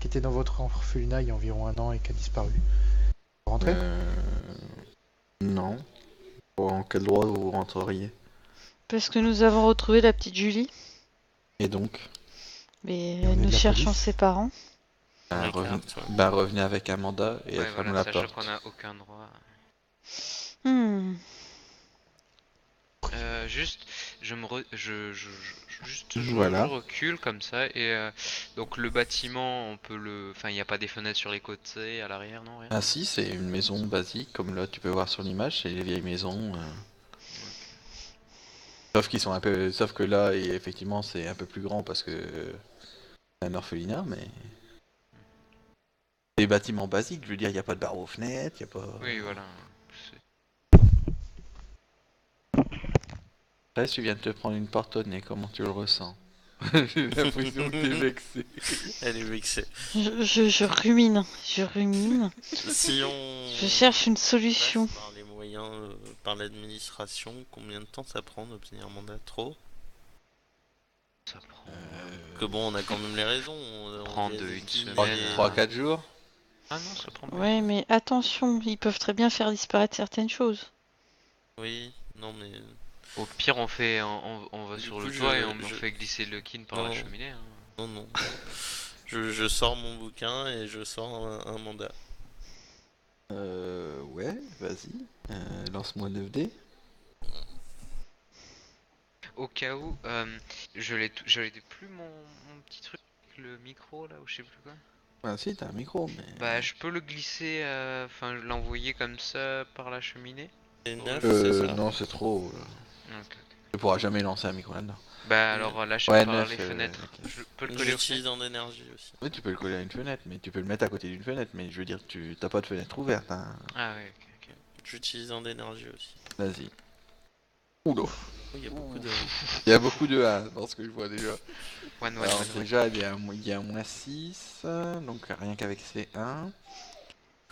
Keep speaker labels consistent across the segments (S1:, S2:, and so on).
S1: qui était dans votre orphelinat il y a environ 1 an et qui a disparu. Vous rentrez?
S2: Non. En quel droit vous rentreriez?
S3: Parce que nous avons retrouvé la petite Julie.
S2: Et donc?
S3: Mais
S1: Et on est de
S3: nous
S1: la
S3: cherchons
S1: police.
S3: ses parents.
S2: Revenez avec un mandat et elle ferme la porte.
S4: qu'on a aucun droit.
S3: Hmm.
S4: Juste,
S2: Voilà.
S4: je recule comme ça et donc le bâtiment, on peut le, enfin, il n'y a pas des fenêtres sur les côtés, à l'arrière, non, rien.
S2: Ah si, c'est une maison basique, comme là tu peux voir sur l'image, c'est les vieilles maisons. Sauf qu'ils sont un peu, sauf que là, et effectivement, c'est un peu plus grand parce que c'est un orphelinat, mais des bâtiments basiques. Je veux dire, il n'y a pas de barreaux aux fenêtres, il y a pas.
S4: Oui, voilà.
S2: Là, tu viens de te prendre une porte au nez. Comment tu le ressens? J'ai l'impression que t'es vexé.
S5: Elle est vexée.
S3: Je rumine. Je rumine.
S5: Si on...
S3: Je cherche une solution.
S5: passe par les moyens, par l'administration, combien de temps ça prend d'obtenir un mandat? Trop?
S4: Ça prend.
S5: Que bon, on a quand même les raisons. On
S4: Prend
S5: dit à
S4: de
S5: des
S4: une
S5: filles,
S4: semaine,
S2: 3-4 jours.
S4: Ah non, ça prend pas.
S3: Ouais, mais attention, ils peuvent très bien faire disparaître certaines choses.
S5: Oui, non mais...
S4: Au pire, on va
S5: Du
S4: sur
S5: coup,
S4: le toit et on
S5: je-
S4: fait glisser le kin par la
S5: Non.
S4: cheminée. Hein.
S5: Non, non. Je sors mon bouquin et je sors un mandat.
S2: Ouais, vas-y. Lance-moi 9D.
S4: Au cas où, j'avais plus mon petit truc, le micro là, ou je sais plus quoi.
S2: Ah si, t'as un micro, mais...
S4: Bah, je peux le glisser, enfin, l'envoyer comme ça par la cheminée.
S5: C'est 9, c'est ça?
S2: non, c'est trop.
S4: Ok.
S2: Tu pourras jamais lancer un micro là-dedans.
S4: Bah, alors lâche
S2: Ouais,
S4: par
S2: 9,
S4: les fenêtres.
S2: ok.
S4: Je peux le coller aux
S5: J'utilise
S4: fenêtres.
S5: en énergie aussi.
S2: Oui, tu peux le coller à une fenêtre, mais tu peux le mettre à côté d'une fenêtre, mais je veux dire, tu t'as pas de fenêtre ouverte, hein.
S4: Ah ouais, ok.
S5: J'utilise en énergie aussi.
S2: Vas-y. Oula.
S5: Oh, il y a beaucoup de...
S2: Il y a beaucoup de A dans ce que je vois déjà.
S4: One,
S2: Alors
S4: one.
S2: déjà, il y a moins 6, donc rien qu'avec ces 1.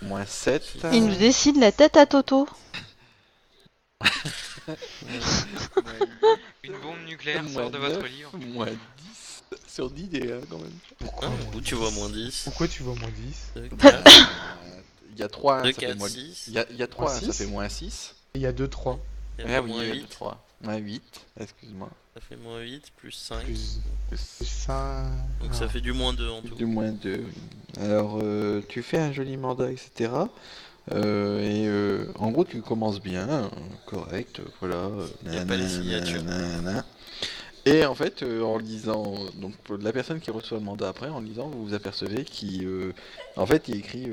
S2: Moins 7.
S3: Ils nous dessinent la tête à Toto.
S4: Une bombe nucléaire
S2: Moins
S4: sort de votre
S2: 9,
S4: lit.
S2: Moins 10 sur 10 des 1 quand même.
S1: Pourquoi
S5: Hein,
S1: moins
S5: où tu
S1: 10?
S5: vois moins 10?
S1: Pourquoi tu vois moins 10?
S5: 2, 4,
S2: Il y a 3 1,
S5: 2,
S2: ça fait
S5: 4,
S2: moins...
S5: 6.
S2: Il y a 3 1, ça
S1: 6.
S2: fait moins 6.
S1: Il y a 2, 3.
S5: Il y
S2: Ah
S5: a
S2: oui,
S5: moins
S2: il y a
S5: 8.
S2: 3. Moins 8, excuse-moi.
S5: Ça fait moins 8, plus 5.
S1: Plus 5.
S5: Donc ça fait du moins 2 en tout.
S2: Du moins 2. Alors, tu fais un joli mandat, etc. En gros, tu commences bien, correct, voilà.
S5: Y a pas de signature.
S2: nanana. Et en fait, en lisant, donc pour la personne qui reçoit le mandat après, en lisant, vous vous apercevez en fait, il écrit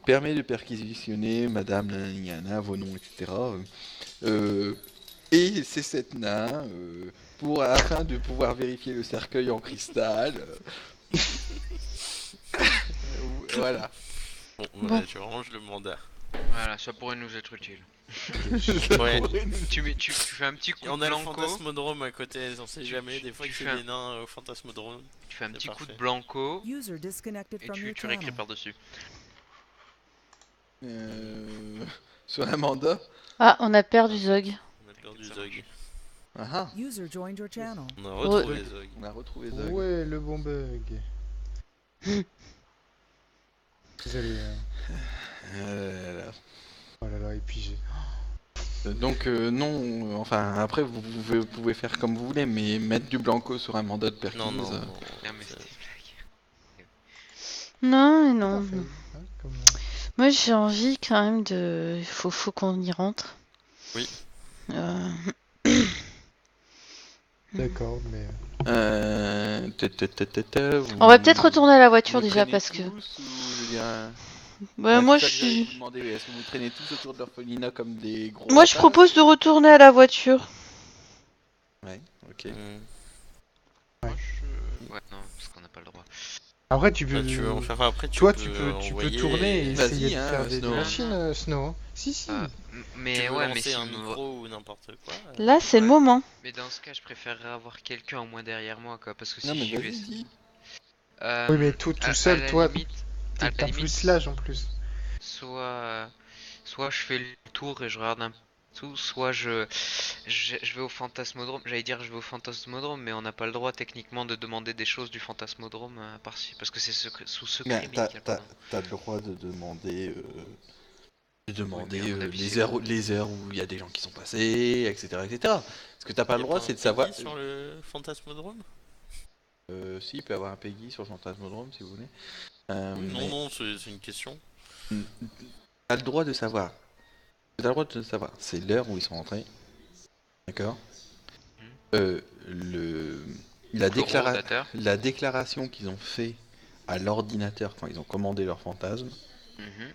S2: permet de perquisitionner Madame Nanana, vos noms, etc. Et c'est cette nain afin de pouvoir vérifier le cercueil en cristal. Voilà.
S5: Bon,
S3: Bon.
S5: je range le mandat.
S4: Voilà, ça pourrait nous être utile.
S5: Ouais.
S4: Tu fais un petit coup
S5: On
S4: de
S5: a le
S4: blanco.
S5: fantasmodrome à côté, on sait jamais, des fois
S4: tu
S5: qu'il
S4: fais
S5: y a
S4: un-
S5: des nains au fantasmodrome.
S4: Tu fais un
S5: C'est
S4: petit coup de
S5: parfait.
S4: blanco
S6: User disconnected
S4: et
S6: from your
S4: tu réécris
S6: channel.
S4: par-dessus.
S2: Sur un mandat.
S3: Ah, on a perdu Zog.
S5: On a perdu
S4: Ça
S5: Zog.
S2: Ah ah,
S6: User joined your channel.
S5: On a retrouvé Zog.
S2: on a retrouvé Zog.
S1: Ouais, le bon bug. Désolé.
S2: Là.
S1: Oh là là, et puis j'ai...
S2: Donc non, enfin après vous pouvez faire comme vous voulez, mais mettre du blanco sur un mandat de perquise.
S5: Non, non, non.
S4: Non, mais
S5: c'est-
S4: c'était une blague.
S3: Non, non.
S1: Parfait. Hein, comme...
S3: Moi, j'ai envie quand même de... Faut qu'on y rentre.
S5: Oui.
S3: Euh,
S1: D'accord, mais...
S3: On va peut-être retourner à la voiture déjà parce que... Ouais, moi, je suis...
S2: Est-ce que vous traînez tous autour de l'orphelinat comme des gros...
S3: Moi, je
S2: rapaces
S3: propose de retourner à la voiture.
S2: Ouais, ok.
S4: Ouais, non, parce qu'on n'a pas le droit.
S1: Après, tu peux...
S5: Bah, tu veux en faire après,
S1: Toi,
S5: peux
S1: tu peux
S5: envoyer-
S1: tourner et
S2: Vas-y,
S1: essayer de
S2: hein,
S1: faire des
S2: Snow.
S1: machines, Snow. Hein. Si, si.
S4: Mais
S5: Tu veux
S4: ouais, mais
S5: lancer
S4: si
S5: un
S4: on me voit-
S5: micro ou n'importe quoi.
S3: Là, c'est le
S4: Ouais.
S3: moment.
S4: Mais dans ce cas, je préférerais avoir quelqu'un au moins derrière moi, quoi, parce que si
S2: Non mais
S4: j'y vais...
S2: vas-y, dis.
S1: Oui, mais tout
S4: à
S1: seul,
S4: la
S1: toi,
S4: limite, à
S1: t'as
S4: la limite,
S1: plus l'âge en plus.
S4: soit je fais le tour et je regarde un soit je vais au fantasmodrome. J'allais dire je vais au fantasmodrome, mais on n'a pas le droit techniquement de demander des choses du fantasmodrome à part parce que c'est sous secret
S2: Mais
S4: médical. Pardon.
S2: t'as le droit de demander,
S4: Oui, mais à mon avis, c'est
S2: les heures où il y a des gens qui sont passés, etc., etc. Ce que t'as pas
S5: Y
S2: le
S5: a
S2: droit,
S5: pas
S2: c'est
S5: un
S2: de savoir.
S5: Peggy sur le fantasmodrome?
S2: Si, il peut y avoir un Peggy sur le fantasmodrome si vous voulez.
S5: Oui,
S2: Mais
S5: non, c'est une question.
S2: t'as le droit de savoir. T'as le droit de savoir. C'est l'heure où ils sont rentrés. D'accord. Le
S4: Corrodateur.
S2: la déclaration qu'ils ont fait à l'ordinateur quand ils ont commandé leur fantasme
S4: Mhm.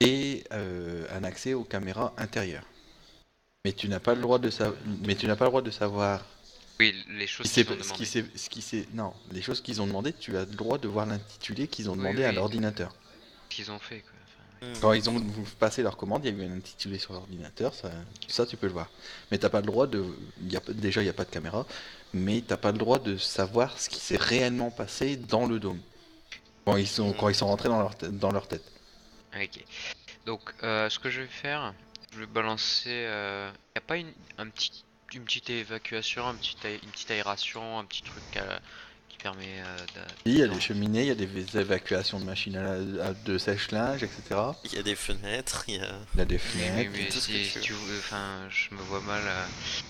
S2: et un accès aux caméras intérieures. Mais tu n'as pas le droit de savoir
S4: Oui, les choses
S2: ce
S4: qui sont demandées.
S2: non, les choses qu'ils ont demandé, tu as le droit de voir l'intitulé qu'ils ont
S4: Oui,
S2: demandé à
S4: oui.
S2: l'ordinateur.
S4: Qu'ils ont fait quoi. Enfin,
S5: Hmm.
S2: Quand ils ont passé leur commande, il y a eu un intitulé sur l'ordinateur, ça tu peux le voir. Mais t'as pas le droit de. Déjà, il n'y a pas de caméra, mais t'as pas le droit de savoir ce qui s'est réellement passé dans le dôme. Quand ils sont rentrés dans leur tête.
S4: ok. Donc, ce que je vais faire, je vais balancer. Y a pas une petite évacuation, une petite aération, un petit truc qui permet
S2: Il y a des
S4: non.
S2: cheminées, il y a des évacuations de machines de sèche-linge, etc.
S5: Il y a des fenêtres, il y a...
S2: Il y a des
S4: Oui,
S2: fenêtres.
S4: mais
S5: tout ce que
S4: si
S5: tu
S4: tu veux, enfin, je me vois mal.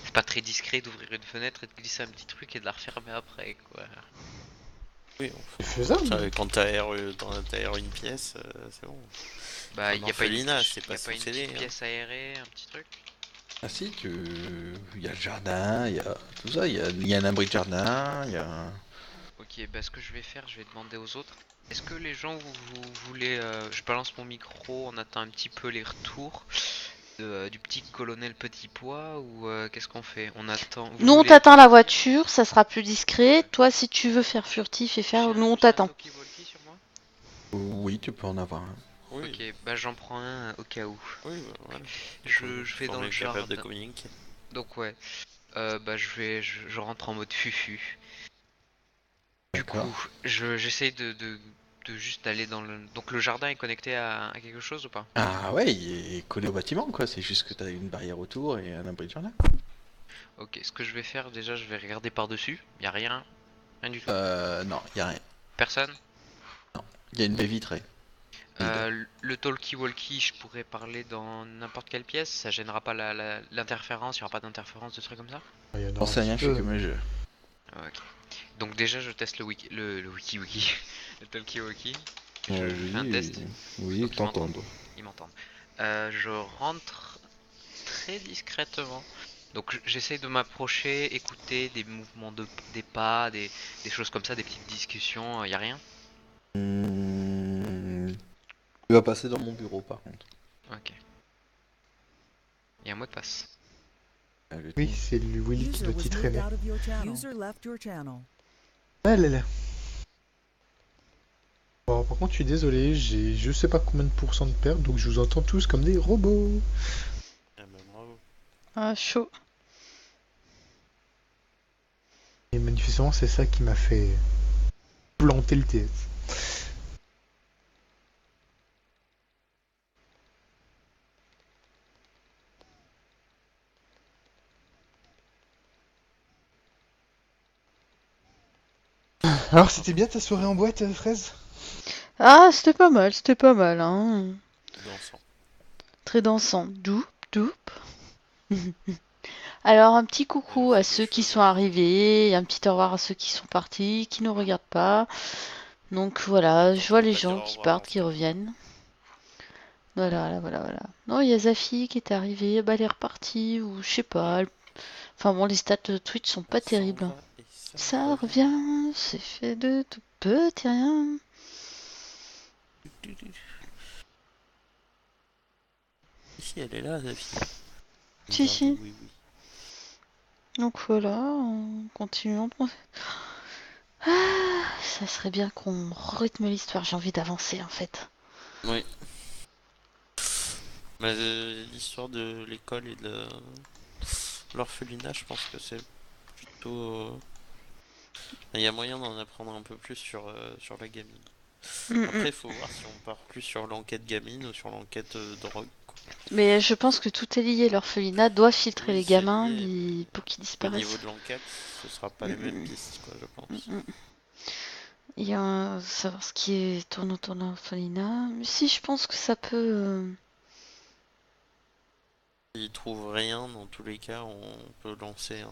S4: C'est pas très discret d'ouvrir une fenêtre et de glisser un petit truc et de la refermer après, quoi.
S5: Oui,
S1: C'est faisable.
S5: quand t'aères une pièce, c'est bon.
S4: Bah,
S5: En orphelinat, c'est
S4: y
S5: pas
S4: a pas une
S5: censé
S4: petite
S5: hein.
S4: pièce aérée, un petit truc.
S2: Ah si, il y a le jardin, il y a tout ça, il y a un abri de jardin, il y a...
S4: Ok, bah ce que je vais faire, je vais demander aux autres. Est-ce que les gens, vous voulez... je balance mon micro, on attend un petit peu les retours du petit colonel Petit Pois ou qu'est-ce qu'on fait? On attend... Vous
S3: Nous, on
S4: voulez...
S3: t'attend la voiture, ça sera plus discret. Toi, si tu veux faire furtif et faire, nous, on
S4: J'ai un
S3: t'attend.
S4: talkie-walkie sur moi?
S2: Oui, tu peux en avoir un.
S5: Oui,
S4: Ok, bah j'en prends un au cas où.
S5: oui, bah, voilà.
S4: Je vais
S5: Faut
S4: dans le
S5: être capable de
S4: jardin.
S5: communiquer.
S4: Donc ouais, bah je rentre en mode fufu. Du
S2: D'accord.
S4: coup, j'essaye de juste aller dans le... Donc le jardin est connecté à quelque chose ou pas?
S2: Ah ouais, il est collé au bâtiment, quoi. C'est juste que t'as une barrière autour et un abri de jardin.
S4: Ok, ce que je vais faire déjà, je vais regarder par-dessus. Y a rien, rien du tout.
S2: Non, il y a rien.
S4: Personne.
S2: Il y a une baie vitrée. Vide.
S4: Le talkie-walkie, je pourrais parler dans n'importe quelle pièce. Ça gênera pas l'interférence. Il y aura pas d'interférence, de trucs comme ça.
S1: Il y en
S2: J'en
S1: aura
S2: sais
S1: un
S2: rien,
S1: petit
S2: je fais
S1: peu.
S2: que mes jeux.
S4: Ok. Donc déjà, je teste le wiki-wiki. Le talkie-walkie. Je fais un
S2: Oui,
S4: test.
S2: oui,
S4: Donc, ils m'entendent.
S2: t'entends.
S4: Ils m'entendent. Je rentre très discrètement. Donc j'essaye de m'approcher, écouter des mouvements des pas, des choses comme ça, des petites discussions. Y a rien?
S2: Tu vas passer dans mon bureau, par contre.
S4: Ok. Y a un mot de passe.
S1: Oui, c'est le Willy qui
S6: User
S1: doit
S6: was
S1: y
S6: moved
S1: traîner.
S6: out of your channel. User left your channel.
S1: Ah là là. Bon, par contre, je suis désolé, j'ai je sais pas combien de pourcents de perte, donc je vous entends tous comme des robots.
S5: Ah bah bravo.
S3: Ah, chaud.
S1: Et manifestement, c'est ça qui m'a fait planter le TS. Alors, c'était bien ta soirée en boîte, Fraise?
S3: Ah, c'était pas mal, hein.
S5: Dansant.
S3: Très dansant. Doup, doup. Alors, un petit coucou
S5: fait
S3: à
S5: des
S3: ceux qui
S5: choses
S3: sont arrivés, et un petit au revoir à ceux qui sont partis, qui ne regardent pas. Donc voilà, je vois les
S5: Pas dire
S3: gens
S5: au
S3: qui
S5: revoir
S3: partent,
S5: en
S3: qui
S5: fait.
S3: reviennent. Voilà. Non, il y a Zafi qui est arrivée, bah elle est repartie, ou je sais pas. Enfin bon, les stats de Twitch sont pas
S5: Ça s'en
S3: terribles, hein.
S5: va et ça
S3: Ça
S5: revient.
S3: revient, c'est fait de tout petit rien.
S5: Ici, elle est là, la fille.
S3: Si,
S5: Bizarre,
S3: si.
S5: oui, oui.
S3: Donc voilà, on continue. Ah, ça serait bien qu'on rythme l'histoire, j'ai envie d'avancer en fait.
S5: Oui. Mais l'histoire de l'école et de l'orphelinat, je pense que c'est plutôt... Il y a moyen d'en apprendre un peu plus sur la gamine.
S3: Mm,
S5: Après, il faut voir si on part plus sur l'enquête gamine ou sur l'enquête drogue, quoi.
S3: Mais je pense que tout est lié. L'orphelinat doit filtrer
S5: Oui,
S3: les
S5: c'est
S3: gamins
S5: lié.
S3: pour qu'ils
S5: Au
S3: disparaissent.
S5: niveau de l'enquête, ce sera pas les mêmes pistes, quoi, je pense.
S3: Il y a savoir ce qui est tourne autour de l'orphelinat. Mais si, je pense que ça peut.
S5: S'ils trouvent rien, dans tous les cas, on peut lancer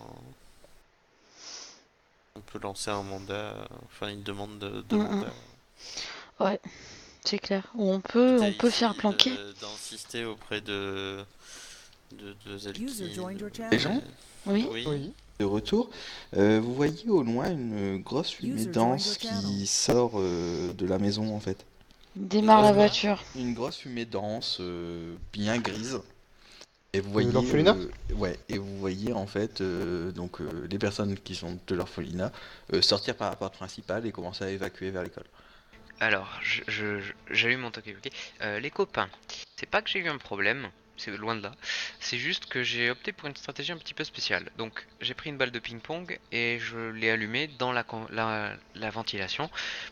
S5: un mandat, enfin une demande de mandat.
S3: Ouais, c'est clair. Ou on
S5: Quitte
S3: peut
S5: à
S3: faire
S5: essayer
S3: planquer.
S5: d'insister auprès de Zelkin.
S6: User joined your channel.
S2: Les gens
S3: Oui.
S5: Oui.
S2: de retour, vous voyez au loin une grosse fumée
S6: User
S2: dense
S6: joined your channel.
S2: qui sort de la maison en fait.
S3: Démarre la
S5: Ouais.
S3: voiture.
S2: Une grosse fumée dense, bien grise. Et vous voyez,
S1: l'orphelinat
S2: ouais, et vous voyez en fait donc les personnes qui sont de l'orphelinat sortir par la porte principale et commencer à évacuer vers l'école.
S4: Alors, j'allume mon talkie walkie. Les copains, c'est pas que j'ai eu un problème, c'est loin de là. C'est juste que j'ai opté pour une stratégie un petit peu spéciale. Donc, j'ai pris une balle de ping-pong et je l'ai allumée dans la ventilation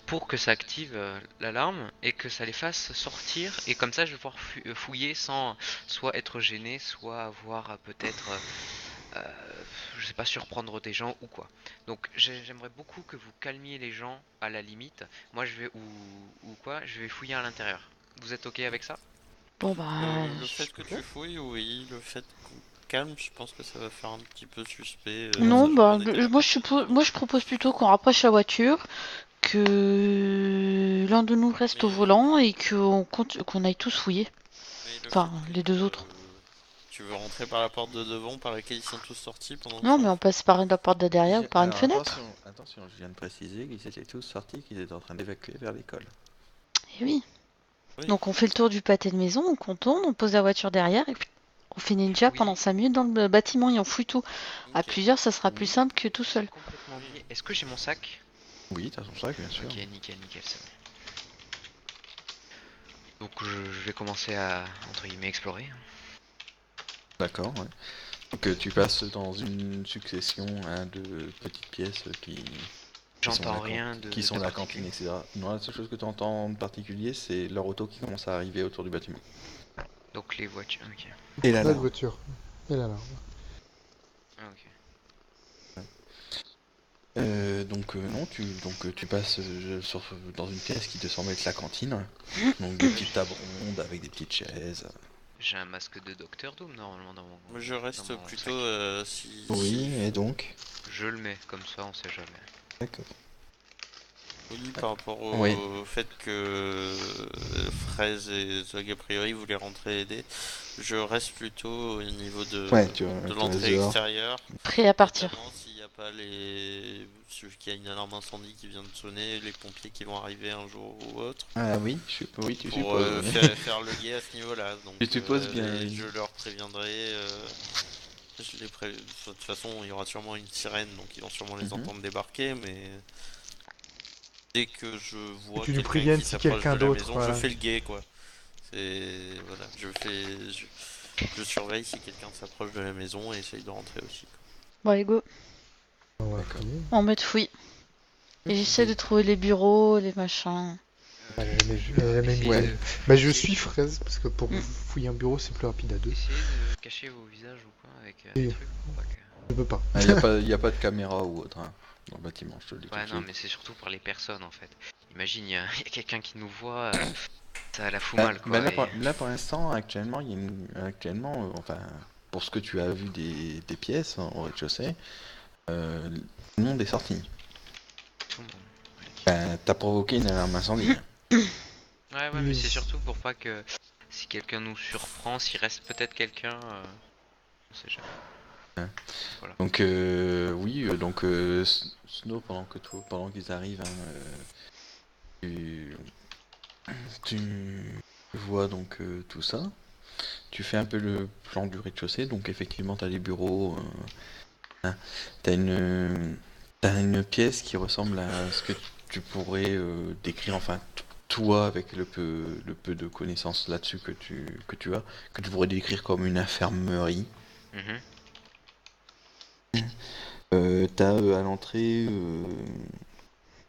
S4: pour que ça active l'alarme et que ça les fasse sortir. Et comme ça, je vais pouvoir fouiller sans soit être gêné, soit avoir peut-être, je sais pas, surprendre des gens ou quoi. Donc j'aimerais beaucoup que vous calmiez les gens à la limite. Moi je vais ou quoi, je vais fouiller à l'intérieur. Vous êtes ok avec ça?
S3: Bon bah.
S5: Le fait que tu fouilles, oui. Le fait qu'on calme, je pense que ça va faire un petit peu suspect.
S3: Non,
S5: sachant
S3: bah
S5: qu'on était
S3: moi je propose plutôt qu'on rapproche la voiture, que l'un de nous reste au
S5: Mais-
S3: volant et qu'on aille tous fouiller.
S5: Mais le
S3: Enfin,
S5: fait
S3: les
S5: que,
S3: deux autres.
S5: Tu veux rentrer par la porte de devant par laquelle ils sont tous sortis pendant
S3: Non,
S5: ça
S3: mais on passe par la porte de derrière ou par une
S2: Alors,
S3: fenêtre.
S2: attention, je viens de préciser qu'ils étaient tous sortis, qu'ils étaient en train d'évacuer vers l'école.
S3: Et oui.
S5: Oui.
S3: Donc on fait le tour du pâté de maison, on contourne, on pose la voiture derrière et puis on fait ninja
S4: Oui.
S3: pendant 5 minutes dans le bâtiment et on fouille tout. À
S5: Ok.
S3: plusieurs, ça sera plus
S2: Oui.
S3: simple que tout seul.
S4: Complètement oublié. Est-ce que j'ai mon sac?
S2: Oui, t'as son sac, bien sûr.
S4: Ok, nickel, c'est bon. Donc je vais commencer à, entre guillemets, explorer.
S2: D'accord, ouais. Donc tu passes dans une succession de petites pièces qui sont
S4: J'entends
S2: la
S4: rien
S2: qui sont
S4: de
S2: la
S4: particulier.
S2: cantine, etc. Non, la seule chose que tu entends en particulier, c'est leur auto qui commence à arriver autour du bâtiment.
S4: Donc les voitures, ok.
S2: Et
S1: La
S2: là,
S1: voiture. Et là, là.
S4: Ah, ok.
S2: non, tu passes dans une pièce qui te semble être la cantine. Donc des petites tables rondes avec des petites chaises.
S4: J'ai un masque de Docteur Doom normalement dans mon.
S5: Moi, je reste
S4: dans mon
S5: plutôt
S4: sac.
S5: si.
S2: Oui, et donc
S4: Je le mets comme ça, on sait jamais.
S2: D'accord.
S5: Oui, par rapport au
S2: Oui.
S5: fait que Fraise et Zog a priori voulaient rentrer aider, je reste plutôt au niveau de l'entrée extérieure.
S3: Prêt à partir.
S5: Notamment s'il n'y a pas qu'il y a une alarme incendie qui vient de sonner, les pompiers qui vont arriver un jour ou autre.
S2: Ah oui, oui, tu
S5: Pour
S2: supposes. oui.
S5: faire le guet à ce niveau-là. Donc,
S2: Tu supposes bien,
S5: et
S2: oui.
S5: je leur préviendrai. De toute façon, il y aura sûrement une sirène, donc ils vont sûrement les
S2: Mhm.
S5: entendre débarquer, mais dès que je vois
S1: tu nous
S5: quelqu'un
S1: préviennes
S5: qui
S1: si
S5: s'approche
S1: quelqu'un
S5: de la
S1: d'autre,
S5: maison,
S1: voilà.
S5: je fais le guet, quoi. C'est voilà, je surveille si quelqu'un s'approche de la maison et essaye de rentrer aussi.
S3: Bon, allez, go.
S1: On va
S2: D'accord.
S1: fouiller.
S3: En mode fouille. Et j'essaie de trouver les bureaux, les machins.
S1: Elle a la même
S4: Essayez
S2: Ouais.
S1: idée. Bah, je suis Fraise, parce que pour fouiller un bureau, c'est plus rapide à deux.
S4: Essayez de cacher vos visages ou quoi avec
S1: Oui.
S4: des trucs pour pas que.
S1: Je peux pas.
S2: Il n'y a pas de caméra ou autre hein, dans le bâtiment, je te le dis tout
S4: Ouais,
S2: de
S4: non,
S2: suite.
S4: mais c'est surtout pour les personnes en fait. Imagine, il y a quelqu'un qui nous voit, ça la fout
S2: Bah,
S4: mal quoi.
S2: là,
S4: et-
S2: là, pour l'instant, actuellement, enfin, pour ce que tu as vu des pièces hein, au rez-de-chaussée, tout le monde est sorti.
S4: tout le monde.
S2: Ben, t'as provoqué une alarme incendie.
S4: Ouais, mais
S1: Oui.
S4: c'est surtout pour pas que si quelqu'un nous surprend, s'il reste peut-être quelqu'un, on sait jamais.
S2: Donc oui, donc Snow, pendant qu'ils arrivent, hein, tu vois donc tout ça. Tu fais un peu le plan du rez-de-chaussée, donc effectivement t'as les bureaux, hein, t'as une pièce qui ressemble à ce que tu pourrais décrire, enfin toi avec le peu de connaissances là-dessus que tu as, que tu pourrais décrire comme une infirmerie.
S4: Mhm.
S2: T'as à l'entrée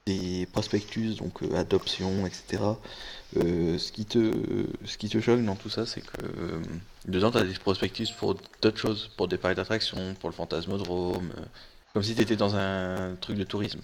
S2: des prospectus, donc adoption, etc. Ce qui te choque dans tout ça, c'est que dedans, tu as des prospectus pour d'autres choses, pour des parcs d'attractions, pour le fantasmodrome, comme si tu étais dans un truc de tourisme.